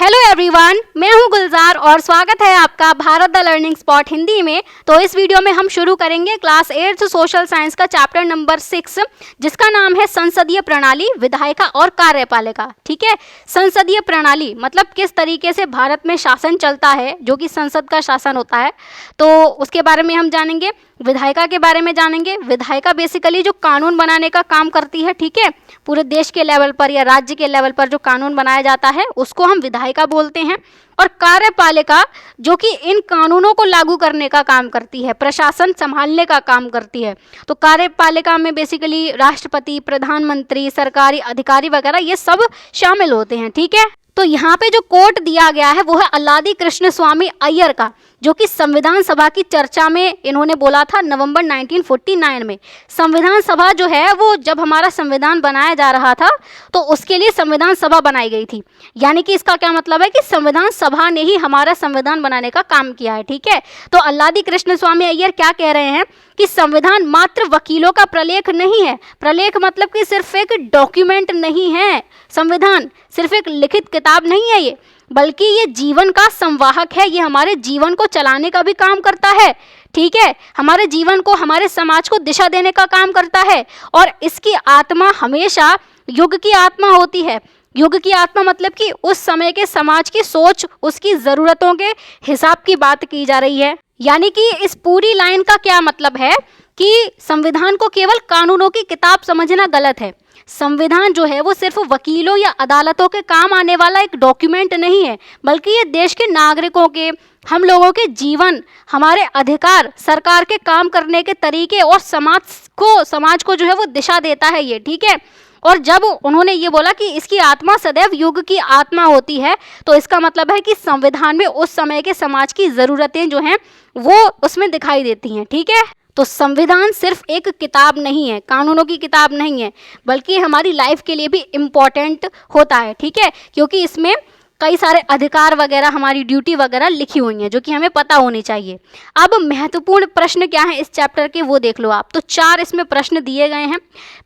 Hello everyone, मैं हूं गुलजार और स्वागत है आपका Bharat the learning spot Hindi में। तो इस वीडियो में हम शुरू करेंगे क्लास 8 सोशल साइंस का चैप्टर नंबर 6, जिसका नाम है संसदीय प्रणाली, विधायिका और कार्यपालिका। ठीक है, संसदीय प्रणाली मतलब किस तरीके से भारत में शासन चलता है, जो कि संसद का शासन होता है, तो उसके बारे में हम जानेंगे। विधायिका के बारे में जानेंगे। विधायिका बेसिकली जो कानून बनाने का काम करती है, ठीक है, पूरे देश के लेवल पर या राज्य के लेवल पर जो कानून बनाया जाता है उसको हम विधायिका बोलते हैं। और कार्यपालिका जो कि इन कानूनों को लागू करने का काम करती है, प्रशासन संभालने का काम करती है। तो कार्यपालिका में बेसिकली राष्ट्रपति, प्रधानमंत्री, सरकारी अधिकारी वगैरह ये सब शामिल होते हैं। ठीक है, तो यहाँ पे जो कोट दिया गया है वो है अल्लादी कृष्ण स्वामी अय्यर का, जो कि संविधान सभा की चर्चा में इन्होंने बोला था नवंबर 1949 में। संविधान सभा जो है वो जब हमारा संविधान बनाया जा रहा था तो उसके लिए संविधान सभा बनाई गई थी। यानी कि इसका क्या मतलब है कि संविधान सभा ने ही हमारा संविधान बनाने का काम किया है। ठीक है, तो अल्लादी कृष्ण स्वामी अय्यर क्या कह रहे हैं कि संविधान मात्र वकीलों का प्रलेख नहीं है। प्रलेख मतलब कि सिर्फ एक डॉक्यूमेंट नहीं है, संविधान सिर्फ एक लिखित किताब नहीं है ये, बल्कि ये जीवन का संवाहक है। ये हमारे जीवन को चलाने का भी काम करता है। ठीक है, हमारे जीवन को, हमारे समाज को दिशा देने का काम करता है। और इसकी आत्मा हमेशा युग की आत्मा होती है। युग की आत्मा मतलब कि उस समय के समाज की सोच, उसकी ज़रूरतों के हिसाब की बात की जा रही है। यानी कि इस पूरी लाइन का क्या मतलब है कि संविधान को केवल कानूनों की किताब समझना गलत है। संविधान जो है वो सिर्फ वकीलों या अदालतों के काम आने वाला एक डॉक्यूमेंट नहीं है, बल्कि ये देश के नागरिकों के, हम लोगों के जीवन, हमारे अधिकार, सरकार के काम करने के तरीके और समाज को जो है वो दिशा देता है ये। ठीक है, और जब उन्होंने ये बोला कि इसकी आत्मा सदैव युग की आत्मा होती है, तो इसका मतलब है कि संविधान में उस समय के समाज की ज़रूरतें जो हैं वो उसमें दिखाई देती हैं। ठीक है, तो संविधान सिर्फ एक किताब नहीं है, कानूनों की किताब नहीं है, बल्कि हमारी लाइफ के लिए भी इम्पॉर्टेंट होता है। ठीक है, क्योंकि इसमें कई सारे अधिकार वगैरह, हमारी ड्यूटी वगैरह लिखी हुई हैं, जो कि हमें पता होनी चाहिए। अब महत्वपूर्ण प्रश्न क्या है इस चैप्टर के, वो देख लो आप। तो 4 इसमें प्रश्न दिए गए हैं।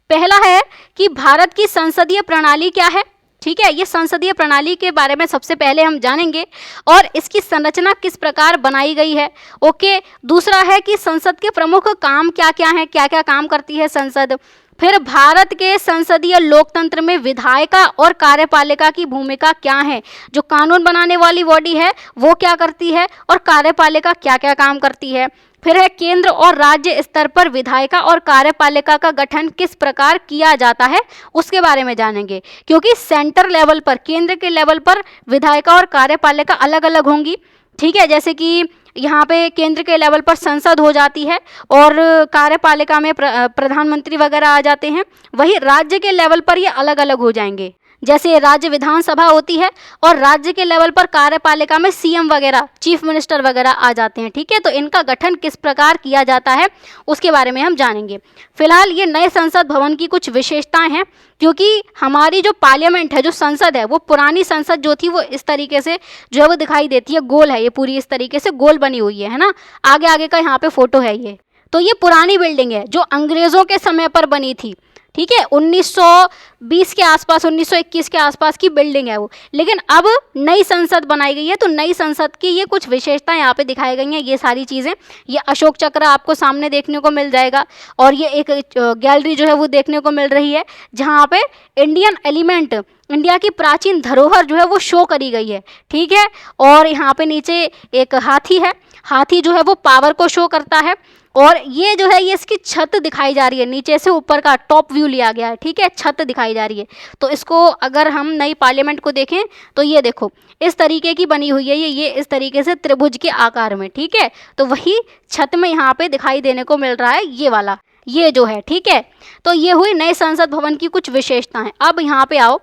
पहला है कि भारत की संसदीय प्रणाली क्या है। ठीक है, ये संसदीय प्रणाली के बारे में सबसे पहले हम जानेंगे और इसकी संरचना किस प्रकार बनाई गई है। ओके, दूसरा है कि संसद के प्रमुख काम क्या क्या हैं, क्या क्या काम करती है संसद। फिर भारत के संसदीय लोकतंत्र में विधायिका और कार्यपालिका की भूमिका क्या है। जो कानून बनाने वाली बॉडी है वो क्या करती है और कार्यपालिका क्या क्या काम करती है। फिर है केंद्र और राज्य स्तर पर विधायिका और कार्यपालिका का गठन किस प्रकार किया जाता है, उसके बारे में जानेंगे। क्योंकि सेंटर लेवल पर, केंद्र के लेवल पर विधायिका और कार्यपालिका अलग अलग होंगी। ठीक है, जैसे कि यहाँ पे केंद्र के लेवल पर संसद हो जाती है और कार्यपालिका में प्रधानमंत्री वगैरह आ जाते हैं। वही राज्य के लेवल पर ये अलग अलग हो जाएंगे, जैसे राज्य विधानसभा होती है और राज्य के लेवल पर कार्यपालिका में सीएम वगैरह, चीफ मिनिस्टर वगैरह आ जाते हैं। ठीक है, तो इनका गठन किस प्रकार किया जाता है उसके बारे में हम जानेंगे। फिलहाल ये नए संसद भवन की कुछ विशेषताएं हैं, क्योंकि हमारी जो पार्लियामेंट है, जो संसद है, वो पुरानी संसद जो थी वो इस तरीके से जो है वो दिखाई देती है, गोल है ये, पूरी इस तरीके से गोल बनी हुई है ना। आगे आगे का यहाँ पे फोटो है ये। तो ये पुरानी बिल्डिंग है जो अंग्रेज़ों के समय पर बनी थी। ठीक है, 1920 के आसपास, 1921 के आसपास की बिल्डिंग है वो। लेकिन अब नई संसद बनाई गई है, तो नई संसद की ये कुछ विशेषताएं यहाँ पे दिखाई गई हैं। ये सारी चीज़ें, ये अशोक चक्र आपको सामने देखने को मिल जाएगा और ये एक गैलरी जो है वो देखने को मिल रही है, जहाँ पे इंडियन एलिमेंट, इंडिया की प्राचीन धरोहर जो है वो शो करी गई है। ठीक है, और यहाँ पे नीचे एक हाथी है, हाथी जो है वो पावर को शो करता है। और ये जो है ये इसकी छत दिखाई जा रही है, नीचे से ऊपर का टॉप व्यू लिया गया है। ठीक है, छत दिखाई जा रही है। तो इसको अगर हम नई पार्लियामेंट को देखें तो ये देखो इस तरीके की बनी हुई है, ये इस तरीके से त्रिभुज के आकार में। ठीक है, तो वही छत में यहाँ पे दिखाई देने को मिल रहा है ये वाला, ये जो है। ठीक है, तो ये हुई नए संसद भवन की कुछ विशेषताएं। अब यहाँ पे आओ।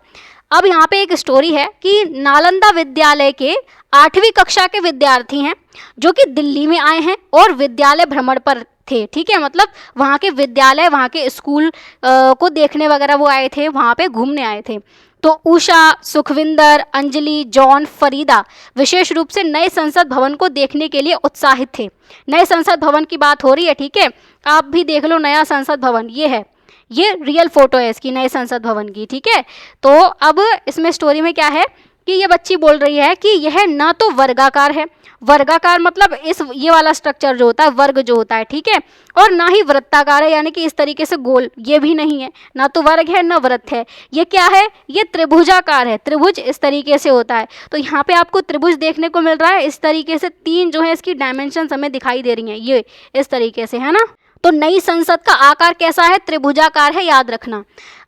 अब यहाँ पे एक स्टोरी है कि नालंदा विद्यालय के 8वीं कक्षा के विद्यार्थी हैं जो कि दिल्ली में आए हैं और विद्यालय भ्रमण पर थे। ठीक है, मतलब वहाँ के विद्यालय, वहाँ के स्कूल को देखने वगैरह वो आए थे, वहाँ पे घूमने आए थे। तो उषा, सुखविंदर, अंजलि, जॉन, फरीदा विशेष रूप से नए संसद भवन को देखने के लिए उत्साहित थे। नए संसद भवन की बात हो रही है। ठीक है, आप भी देख लो नया संसद भवन, ये है, ये रियल फोटो है इसकी, नए संसद भवन की। ठीक है, तो अब इसमें स्टोरी में क्या है कि ये बच्ची बोल रही है कि यह ना तो वर्गाकार है, वर्गाकार मतलब ये वाला स्ट्रक्चर जो होता है, वर्ग जो होता है, ठीक है, और ना ही वृत्ताकार है, यानी कि इस तरीके से गोल, ये भी नहीं है, ना तो वर्ग है ना वृत्त है। ये क्या है? ये त्रिभुजाकार है। त्रिभुज इस तरीके से होता है। तो यहाँ पे आपको त्रिभुज देखने को मिल रहा है। इस तरीके से 3 जो है इसकी डायमेंशन हमें दिखाई दे रही हैं, ये इस तरीके से, है ना। तो नई संसद का आकार कैसा है? त्रिभुजाकार है, याद रखना।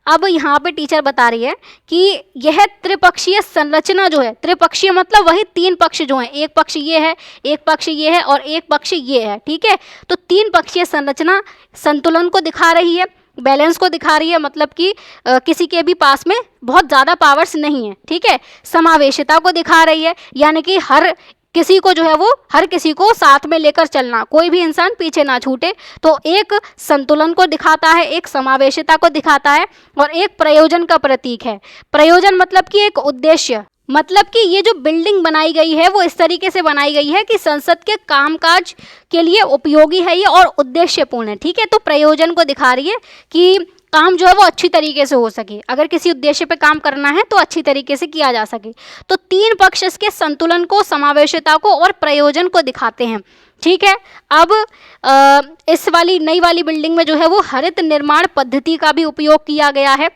अब यहाँ पे टीचर बता रही है कि यह त्रिपक्षीय संरचना जो है, त्रिपक्षीय मतलब वही 3 पक्ष जो हैं, एक पक्ष ये है, एक पक्ष ये है और एक पक्ष ये है, ठीक है। तो 3 पक्षीय संरचना संतुलन को दिखा रही है, बैलेंस को दिखा रही है, मतलब कि किसी के भी पास में बहुत ज़्यादा पावर्स नहीं है, ठीक है। समावेशिता को दिखा रही है, यानी कि हर किसी को जो है वो हर किसी को साथ में लेकर चलना, कोई भी इंसान पीछे ना छूटे। तो एक संतुलन को दिखाता है, एक समावेशिता को दिखाता है और एक प्रयोजन का प्रतीक है। प्रयोजन मतलब कि एक उद्देश्य, मतलब कि ये जो बिल्डिंग बनाई गई है वो इस तरीके से बनाई गई है कि संसद के कामकाज के लिए उपयोगी है ये और उद्देश्यपूर्ण है, ठीक है। तो प्रयोजन को दिखा रही है कि काम जो है वो अच्छी तरीके से हो सके, अगर किसी उद्देश्य पे काम करना है तो अच्छी तरीके से किया जा सके। तो 3 पक्ष इसके संतुलन को, समावेशिता को और प्रयोजन को दिखाते हैं, ठीक है। अब इस वाली नई वाली बिल्डिंग में जो है वो हरित निर्माण पद्धति का भी उपयोग किया गया है,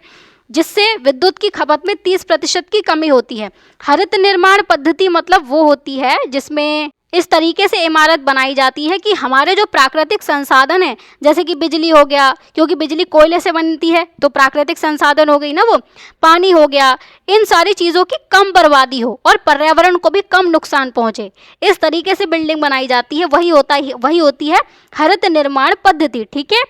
जिससे विद्युत की खपत में 30% की कमी होती है। हरित निर्माण पद्धति मतलब वो होती है जिसमें इस तरीके से इमारत बनाई जाती है कि हमारे जो प्राकृतिक संसाधन हैं, जैसे कि बिजली हो गया, क्योंकि बिजली कोयले से बनती है तो प्राकृतिक संसाधन हो गई ना वो, पानी हो गया, इन सारी चीज़ों की कम बर्बादी हो और पर्यावरण को भी कम नुकसान पहुंचे, इस तरीके से बिल्डिंग बनाई जाती है। वही होती है हरित निर्माण पद्धति, ठीक है।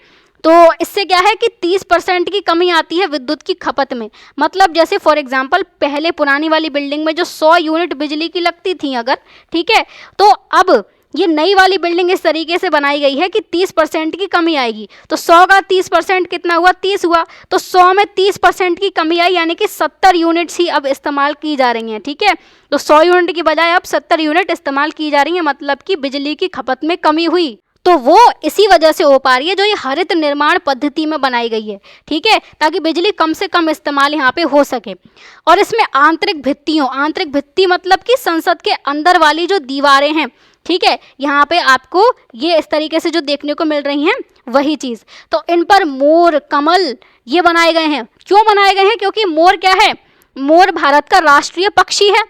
तो इससे क्या है कि 30% की कमी आती है विद्युत की खपत में। मतलब जैसे फॉर एग्जांपल पहले पुरानी वाली बिल्डिंग में जो 100 यूनिट बिजली की लगती थी अगर, ठीक है, तो अब ये नई वाली बिल्डिंग इस तरीके से बनाई गई है कि 30% की कमी आएगी। तो 100 का 30% कितना हुआ? 30 हुआ। तो 100 में 30% की कमी आई, यानी कि 70 यूनिट्स ही अब इस्तेमाल की जा रही हैं, ठीक है। तो 100 यूनिट की बजाय अब 70 यूनिट इस्तेमाल की जा रही हैं, मतलब कि बिजली की खपत में कमी हुई। तो वो इसी वजह से हो पा रही है जो ये हरित निर्माण पद्धति में बनाई गई है, ठीक है, ताकि बिजली कम से कम इस्तेमाल यहाँ पे हो सके। और इसमें आंतरिक भित्ति मतलब कि संसद के अंदर वाली जो दीवारें हैं, ठीक है, यहाँ पे आपको ये इस तरीके से जो देखने को मिल रही हैं वही चीज़। तो इन पर मोर, कमल ये बनाए गए हैं। क्यों बनाए गए हैं? क्योंकि मोर क्या है? मोर भारत का राष्ट्रीय पक्षी है।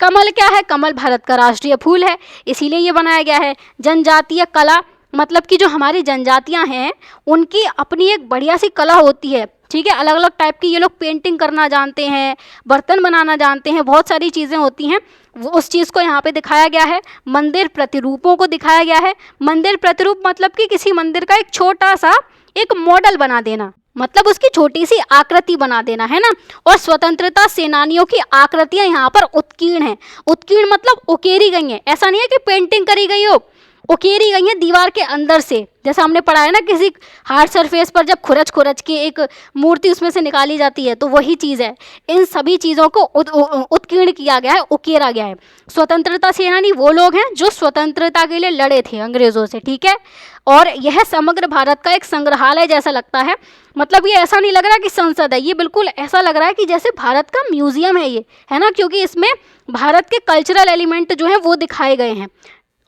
कमल क्या है? कमल भारत का राष्ट्रीय फूल है, इसीलिए ये बनाया गया है। जनजातीय कला मतलब कि जो हमारी जनजातियां हैं उनकी अपनी एक बढ़िया सी कला होती है, ठीक है। अलग अलग टाइप की ये लोग पेंटिंग करना जानते हैं, बर्तन बनाना जानते हैं, बहुत सारी चीज़ें होती हैं, वो उस चीज़ को यहाँ पे दिखाया गया है। मंदिर प्रतिरूपों को दिखाया गया है। मंदिर प्रतिरूप मतलब कि किसी मंदिर का एक छोटा सा एक मॉडल बना देना, मतलब उसकी छोटी सी आकृति बना देना, है ना। और स्वतंत्रता सेनानियों की आकृतियाँ यहाँ पर उत्कीर्ण हैं। उत्कीर्ण मतलब उकेरी गई हैं, ऐसा नहीं है कि पेंटिंग करी गई हो, उकेरी गई हैं दीवार के अंदर से। जैसा हमने पढ़ा है ना, किसी हार्ड सरफेस पर जब खुरच के एक मूर्ति उसमें से निकाली जाती है, तो वही चीज़ है। इन सभी चीज़ों को उत्कीर्ण किया गया है, उकेरा गया है। स्वतंत्रता सेनानी वो लोग हैं जो स्वतंत्रता के लिए लड़े थे अंग्रेज़ों से, ठीक है। और यह समग्र भारत का एक संग्रहालय जैसा लगता है, मतलब ये ऐसा नहीं लग रहा कि संसद है, ये बिल्कुल ऐसा लग रहा है कि जैसे भारत का म्यूजियम है ये, है ना, क्योंकि इसमें भारत के कल्चरल एलिमेंट जो हैं वो दिखाए गए हैं।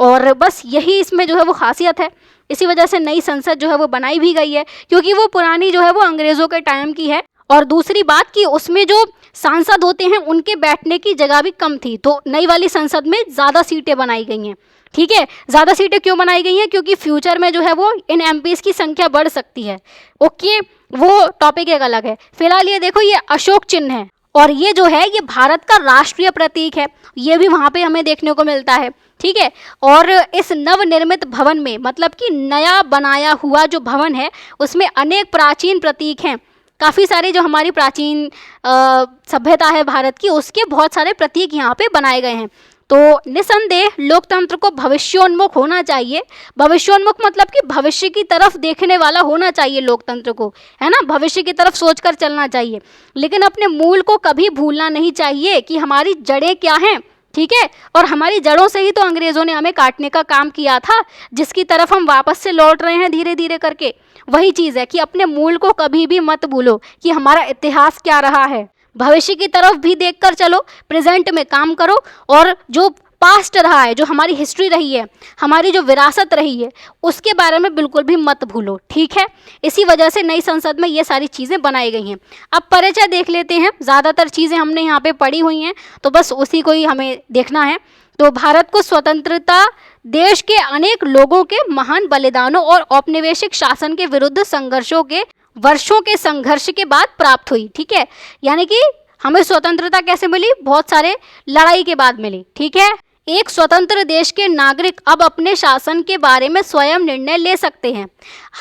और बस यही इसमें जो है वो खासियत है। इसी वजह से नई संसद जो है वो बनाई भी गई है, क्योंकि वो पुरानी जो है वो अंग्रेज़ों के टाइम की है। और दूसरी बात कि उसमें जो सांसद होते हैं उनके बैठने की जगह भी कम थी, तो नई वाली संसद में ज़्यादा सीटें बनाई गई हैं, ठीक है। ज़्यादा सीटें क्यों बनाई गई हैं? क्योंकि फ्यूचर में जो है वो इन एमपीज़ की संख्या बढ़ सकती है। ओके, वो टॉपिक एक अलग है। फिलहाल ये देखो, ये अशोक चिन्ह है और ये जो है ये भारत का राष्ट्रीय प्रतीक है, ये भी वहाँ पे हमें देखने को मिलता है, ठीक है। और इस नवनिर्मित भवन में, मतलब कि नया बनाया हुआ जो भवन है उसमें अनेक प्राचीन प्रतीक हैं। काफ़ी सारे जो हमारी प्राचीन सभ्यता है भारत की, उसके बहुत सारे प्रतीक यहाँ पे बनाए गए हैं। तो निसंदेह लोकतंत्र को भविष्योन्मुख होना चाहिए। भविष्योन्मुख मतलब कि भविष्य की तरफ देखने वाला होना चाहिए लोकतंत्र को, है ना, भविष्य की तरफ सोचकर चलना चाहिए। लेकिन अपने मूल को कभी भूलना नहीं चाहिए कि हमारी जड़ें क्या हैं, ठीक है। और हमारी जड़ों से ही तो अंग्रेज़ों ने हमें काटने का काम किया था, जिसकी तरफ हम वापस से लौट रहे हैं धीरे धीरे करके। वही चीज़ है कि अपने मूल को कभी भी मत भूलो कि हमारा इतिहास क्या रहा है। भविष्य की तरफ भी देखकर चलो, प्रेजेंट में काम करो, और जो पास्ट रहा है, जो हमारी हिस्ट्री रही है, हमारी जो विरासत रही है, उसके बारे में बिल्कुल भी मत भूलो, ठीक है। इसी वजह से नई संसद में ये सारी चीज़ें बनाई गई हैं। अब परिचय देख लेते हैं। ज़्यादातर चीज़ें हमने यहाँ पे पढ़ी हुई हैं, तो बस उसी को ही हमें देखना है। तो भारत को स्वतंत्रता देश के अनेक लोगों के महान बलिदानों और औपनिवेशिक शासन के विरुद्ध संघर्षों के वर्षों के संघर्ष के बाद प्राप्त हुई, ठीक है। यानी कि हमें स्वतंत्रता कैसे मिली? बहुत सारे लड़ाई के बाद मिली, ठीक है। एक स्वतंत्र देश के नागरिक अब अपने शासन के बारे में स्वयं निर्णय ले सकते हैं।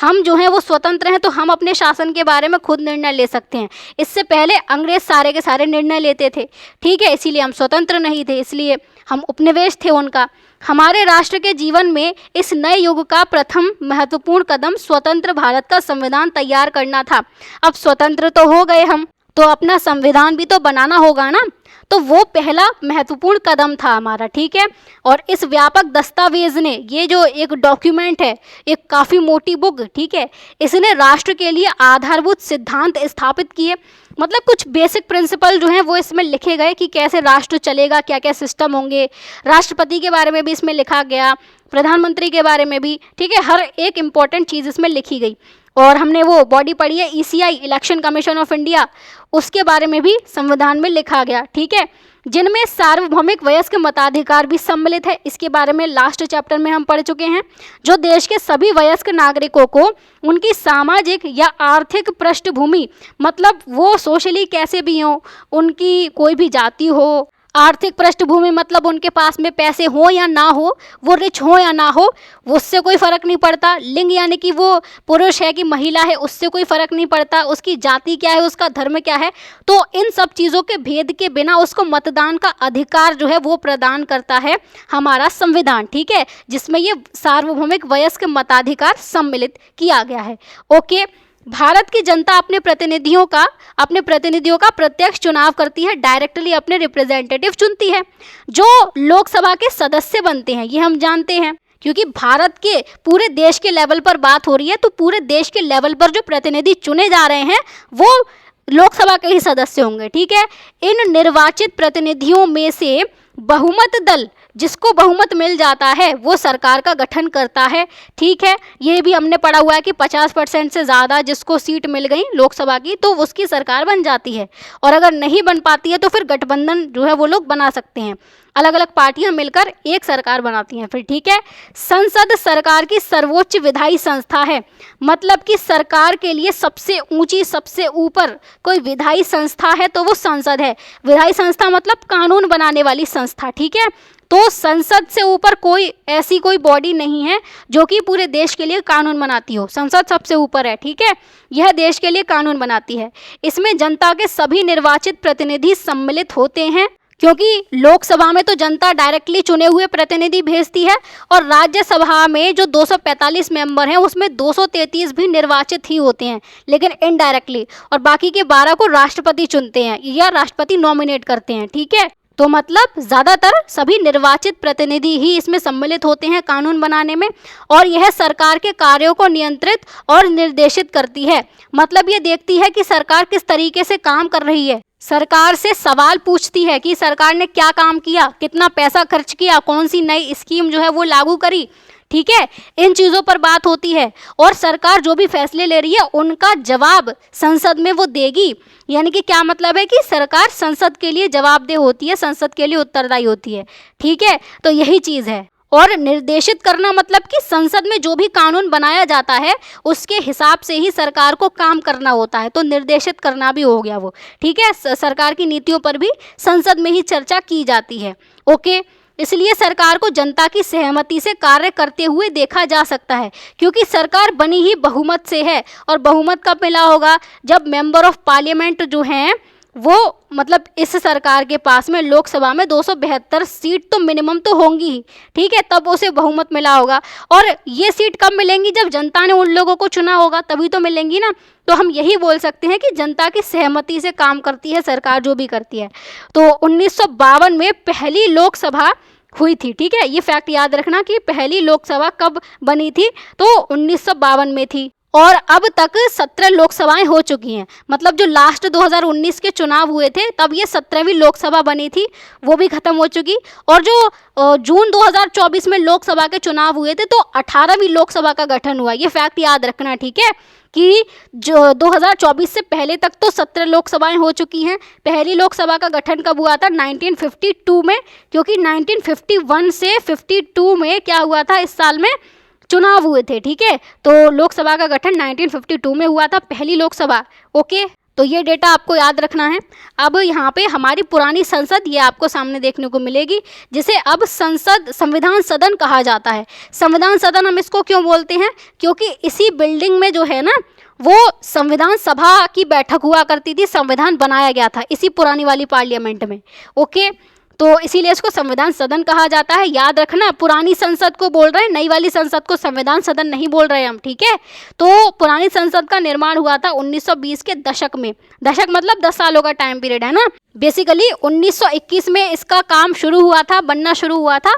हम जो हैं वो स्वतंत्र हैं, तो हम अपने शासन के बारे में खुद निर्णय ले सकते हैं। इससे पहले अंग्रेज सारे के सारे निर्णय लेते थे, ठीक है, इसीलिए हम स्वतंत्र नहीं थे, इसलिए हम उपनिवेश थे उनका। हमारे राष्ट्र के जीवन में इस नए युग का प्रथम महत्वपूर्ण कदम स्वतंत्र भारत का संविधान तैयार करना था। अब स्वतंत्र तो हो गए हम, तो अपना संविधान भी तो बनाना होगा ना, तो वो पहला महत्वपूर्ण कदम था हमारा, ठीक है। और इस व्यापक दस्तावेज ने, ये जो एक डॉक्यूमेंट है, एक काफ़ी मोटी बुक, ठीक है, इसने राष्ट्र के लिए आधारभूत सिद्धांत स्थापित किए। मतलब कुछ बेसिक प्रिंसिपल जो हैं वो इसमें लिखे गए कि कैसे राष्ट्र चलेगा, क्या क्या सिस्टम होंगे। राष्ट्रपति के बारे में भी इसमें लिखा गया, प्रधानमंत्री के बारे में भी, ठीक है, हर एक इम्पॉर्टेंट चीज़ इसमें लिखी गई। और हमने वो बॉडी पढ़ी है ECI, election commission of India, उसके बारे में भी संविधान में लिखा गया, ठीक है, जिनमें सार्वभौमिक वयस्क मताधिकार भी सम्मिलित है। इसके बारे में लास्ट चैप्टर में हम पढ़ चुके हैं। जो देश के सभी वयस्क नागरिकों को उनकी सामाजिक या आर्थिक पृष्ठभूमि, मतलब वो सोशली कैसे भी हों, उनकी कोई भी जाति हो, आर्थिक पृष्ठभूमि मतलब उनके पास में पैसे हो या ना हो, वो रिच हो या ना हो, उससे कोई फ़र्क नहीं पड़ता। लिंग यानी कि वो पुरुष है कि महिला है, उससे कोई फ़र्क नहीं पड़ता। उसकी जाति क्या है, उसका धर्म क्या है, तो इन सब चीज़ों के भेद के बिना उसको मतदान का अधिकार जो है वो प्रदान करता है हमारा संविधान, ठीक है, जिसमें ये सार्वभौमिक वयस्क मताधिकार सम्मिलित किया गया है। ओके, भारत की जनता अपने प्रतिनिधियों का प्रत्यक्ष चुनाव करती है, डायरेक्टली अपने रिप्रेजेंटेटिव चुनती है, जो लोकसभा के सदस्य बनते हैं, ये हम जानते हैं। क्योंकि भारत के पूरे देश के लेवल पर बात हो रही है, तो पूरे देश के लेवल पर जो प्रतिनिधि चुने जा रहे हैं वो लोकसभा के ही सदस्य होंगे, ठीक है। इन निर्वाचित प्रतिनिधियों में से बहुमत दल, जिसको बहुमत मिल जाता है, वो सरकार का गठन करता है, ठीक है। ये भी हमने पढ़ा हुआ है कि 50% से ज़्यादा जिसको सीट मिल गई लोकसभा की, तो उसकी सरकार बन जाती है। और अगर नहीं बन पाती है तो फिर गठबंधन जो है वो लोग बना सकते हैं, अलग अलग पार्टियां मिलकर एक सरकार बनाती हैं फिर, ठीक है। संसद सरकार की सर्वोच्च विधायी संस्था है, मतलब कि सरकार के लिए सबसे ऊंची, सबसे ऊपर कोई विधायी संस्था है तो वो संसद है। विधायी संस्था मतलब कानून बनाने वाली संस्था, ठीक है। तो संसद से ऊपर कोई ऐसी कोई बॉडी नहीं है जो कि पूरे देश के लिए कानून बनाती हो, संसद सबसे ऊपर है, ठीक है, यह देश के लिए कानून बनाती है। इसमें जनता के सभी निर्वाचित प्रतिनिधि सम्मिलित होते हैं, क्योंकि लोकसभा में तो जनता डायरेक्टली चुने हुए प्रतिनिधि भेजती है, और राज्यसभा में जो 245 मेंबर हैं उसमें 233 भी निर्वाचित ही होते हैं, लेकिन इनडायरेक्टली, और बाकी के 12 को राष्ट्रपति चुनते हैं या राष्ट्रपति नॉमिनेट करते हैं, ठीक है। तो मतलब ज़्यादातर सभी निर्वाचित प्रतिनिधि ही इसमें सम्मिलित होते हैं कानून बनाने में, और यह सरकार के कार्यों को नियंत्रित और निर्देशित करती है। मतलब ये देखती है कि सरकार किस तरीके से काम कर रही है, सरकार से सवाल पूछती है कि सरकार ने क्या काम किया, कितना पैसा खर्च किया, कौन सी नई स्कीम जो है वो लागू करी, ठीक है, इन चीज़ों पर बात होती है। और सरकार जो भी फैसले ले रही है उनका जवाब संसद में वो देगी। यानी कि क्या मतलब है कि सरकार संसद के लिए जवाबदेह होती है, संसद के लिए उत्तरदायी होती है, ठीक है। तो यही चीज़ है। और निर्देशित करना मतलब कि संसद में जो भी कानून बनाया जाता है उसके हिसाब से ही सरकार को काम करना होता है, तो निर्देशित करना भी हो गया वो, ठीक है। सरकार की नीतियों पर भी संसद में ही चर्चा की जाती है, ओके। इसलिए सरकार को जनता की सहमति से कार्य करते हुए देखा जा सकता है, क्योंकि सरकार बनी ही बहुमत से है। और बहुमत कब मिला होगा? जब मेंबर ऑफ पार्लियामेंट जो हैं वो, मतलब इस सरकार के पास में लोकसभा में 272 सीट तो मिनिमम तो होंगी ही, ठीक है, तब उसे बहुमत मिला होगा। और ये सीट कब मिलेंगी? जब जनता ने उन लोगों को चुना होगा, तभी तो मिलेंगी ना। तो हम यही बोल सकते हैं कि जनता की सहमति से काम करती है सरकार, जो भी करती है। तो 1952 में पहली लोकसभा हुई थी, ठीक है, ये फैक्ट याद रखना कि पहली लोकसभा कब बनी थी, तो 1952 में थी। और अब तक 17 लोकसभाएं हो चुकी हैं। मतलब जो लास्ट 2019 के चुनाव हुए थे तब ये 17वीं लोकसभा बनी थी, वो भी खत्म हो चुकी। और जो जून 2024 में लोकसभा के चुनाव हुए थे तो 18वीं लोकसभा का गठन हुआ। ये फैक्ट याद रखना, ठीक है, कि जो 2024 से पहले तक तो 17 लोकसभाएं हो चुकी हैं। पहली लोकसभा का गठन कब हुआ था? 1952 में, क्योंकि 1951 से 52 में क्या हुआ था, इस साल में चुनाव हुए थे, ठीक है। तो लोकसभा का गठन 1952 में हुआ था, पहली लोकसभा। ओके, तो ये डेटा आपको याद रखना है। अब यहाँ पे हमारी पुरानी संसद ये आपको सामने देखने को मिलेगी, जिसे अब संविधान सदन कहा जाता है। संविधान सदन हम इसको क्यों बोलते हैं? क्योंकि इसी बिल्डिंग में जो है ना, वो संविधान सभा की बैठक हुआ करती थी, संविधान बनाया गया था इसी पुरानी वाली पार्लियामेंट में। ओके, तो इसीलिए इसको संविधान सदन कहा जाता है। याद रखना, पुरानी संसद को बोल रहे हैं, नई वाली संसद को संविधान सदन नहीं बोल रहे हम, ठीक है। तो पुरानी संसद का निर्माण हुआ था 1920 के दशक में। दशक मतलब 10 सालों का टाइम पीरियड है ना। बेसिकली 1921 में इसका काम शुरू हुआ था, बनना शुरू हुआ था,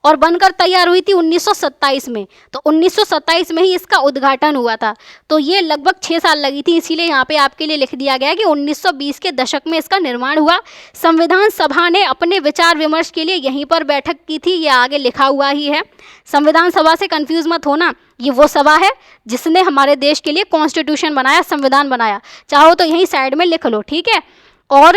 और बनकर तैयार हुई थी 1927 में। तो 1927 में ही इसका उद्घाटन हुआ था। तो ये लगभग 6 साल लगी थी, इसीलिए यहाँ पे आपके लिए लिख दिया गया है कि 1920 के दशक में इसका निर्माण हुआ। संविधान सभा ने अपने विचार विमर्श के लिए यहीं पर बैठक की थी, ये आगे लिखा हुआ ही है। संविधान सभा से कंफ्यूज मत होना, ये वो सभा है जिसने हमारे देश के लिए कॉन्स्टिट्यूशन बनाया, संविधान बनाया। चाहो तो यहीं साइड में लिख लो, ठीक है। और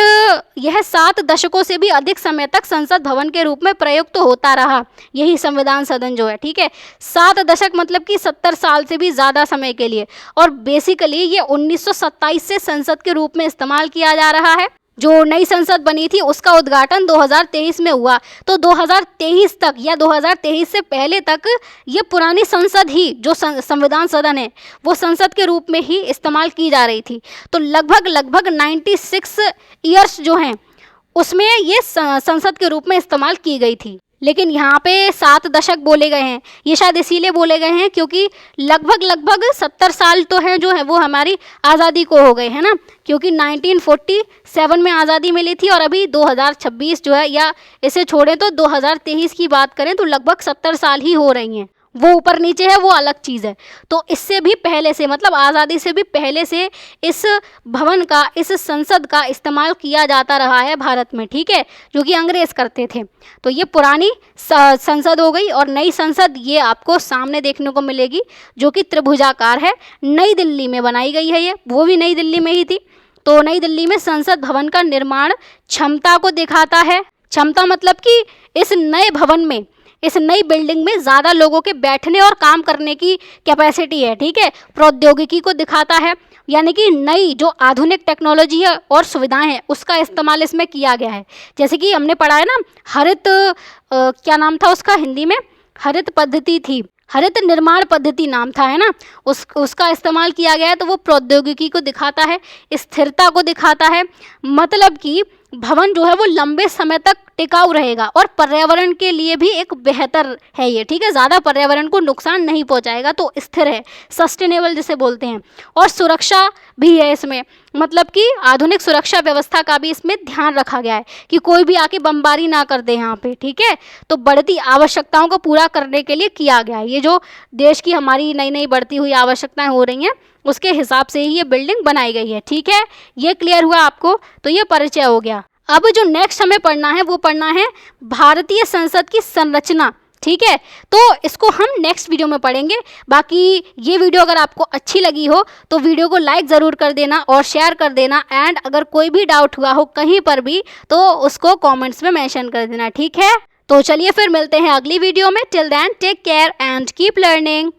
यह 7 दशकों से भी अधिक समय तक संसद भवन के रूप में प्रयुक्त तो होता रहा, यही संविधान सदन जो है, ठीक है। 7 दशक मतलब कि 70 साल से भी ज़्यादा समय के लिए। और बेसिकली ये 1927 से संसद के रूप में इस्तेमाल किया जा रहा है। जो नई संसद बनी थी उसका उद्घाटन 2023 में हुआ। तो 2023 तक या 2023 से पहले तक ये पुरानी संसद ही, जो संविधान सदन है, वो संसद के रूप में ही इस्तेमाल की जा रही थी। तो लगभग 96 ईयर्स जो हैं उसमें ये संसद के रूप में इस्तेमाल की गई थी। लेकिन यहाँ पे 7 दशक बोले गए हैं, ये शायद इसीलिए बोले गए हैं क्योंकि लगभग 70 साल तो हैं जो है वो हमारी आज़ादी को हो गए हैं ना। क्योंकि 1947 में आज़ादी मिली थी और अभी 2026 जो है, या इसे छोड़ें तो 2023 की बात करें तो लगभग 70 साल ही हो रही हैं। वो ऊपर नीचे है वो अलग चीज़ है। तो इससे भी पहले से, मतलब आज़ादी से भी पहले से इस भवन का, इस संसद का इस्तेमाल किया जाता रहा है भारत में, ठीक है, जो कि अंग्रेज़ करते थे। तो ये पुरानी संसद हो गई। और नई संसद ये आपको सामने देखने को मिलेगी, जो कि त्रिभुजाकार है, नई दिल्ली में बनाई गई है। ये वो भी नई दिल्ली में ही थी। तो नई दिल्ली में संसद भवन का निर्माण क्षमता को दिखाता है। क्षमता मतलब कि इस नए भवन में, इस नई बिल्डिंग में ज़्यादा लोगों के बैठने और काम करने की कैपेसिटी है, ठीक है। प्रौद्योगिकी को दिखाता है, यानी कि नई जो आधुनिक टेक्नोलॉजी है और सुविधाएं हैं उसका इस्तेमाल इसमें किया गया है। जैसे कि हमने पढ़ा है ना, हरित क्या नाम था उसका हिंदी में, हरित पद्धति थी, हरित निर्माण पद्धति नाम था, है ना। उसका इस्तेमाल किया गया है। तो वो प्रौद्योगिकी को दिखाता है, स्थिरता को दिखाता है। मतलब कि भवन जो है वो लंबे समय तक टिकाऊ रहेगा और पर्यावरण के लिए भी एक बेहतर है ये, ठीक है। ज़्यादा पर्यावरण को नुकसान नहीं पहुंचाएगा, तो स्थिर है, सस्टेनेबल जिसे बोलते हैं। और सुरक्षा भी है इसमें, मतलब कि आधुनिक सुरक्षा व्यवस्था का भी इसमें ध्यान रखा गया है कि कोई भी आके बमबारी ना कर दे यहाँ पे, ठीक है। तो बढ़ती आवश्यकताओं को पूरा करने के लिए किया गया है। ये जो देश की हमारी नई नई बढ़ती हुई आवश्यकताएं हो रही हैं उसके हिसाब से ही ये बिल्डिंग बनाई गई है, ठीक है। ये क्लियर हुआ आपको? तो ये परिचय हो गया। अब जो नेक्स्ट हमें पढ़ना है वो पढ़ना है भारतीय संसद की संरचना, ठीक है। तो इसको हम नेक्स्ट वीडियो में पढ़ेंगे। बाकी ये वीडियो अगर आपको अच्छी लगी हो तो वीडियो को लाइक ज़रूर कर देना और शेयर कर देना। एंड अगर कोई भी डाउट हुआ हो कहीं पर भी तो उसको कमेंट्स में मेंशन कर देना, ठीक है। तो चलिए फिर मिलते हैं अगली वीडियो में। Till then take care and keep learning.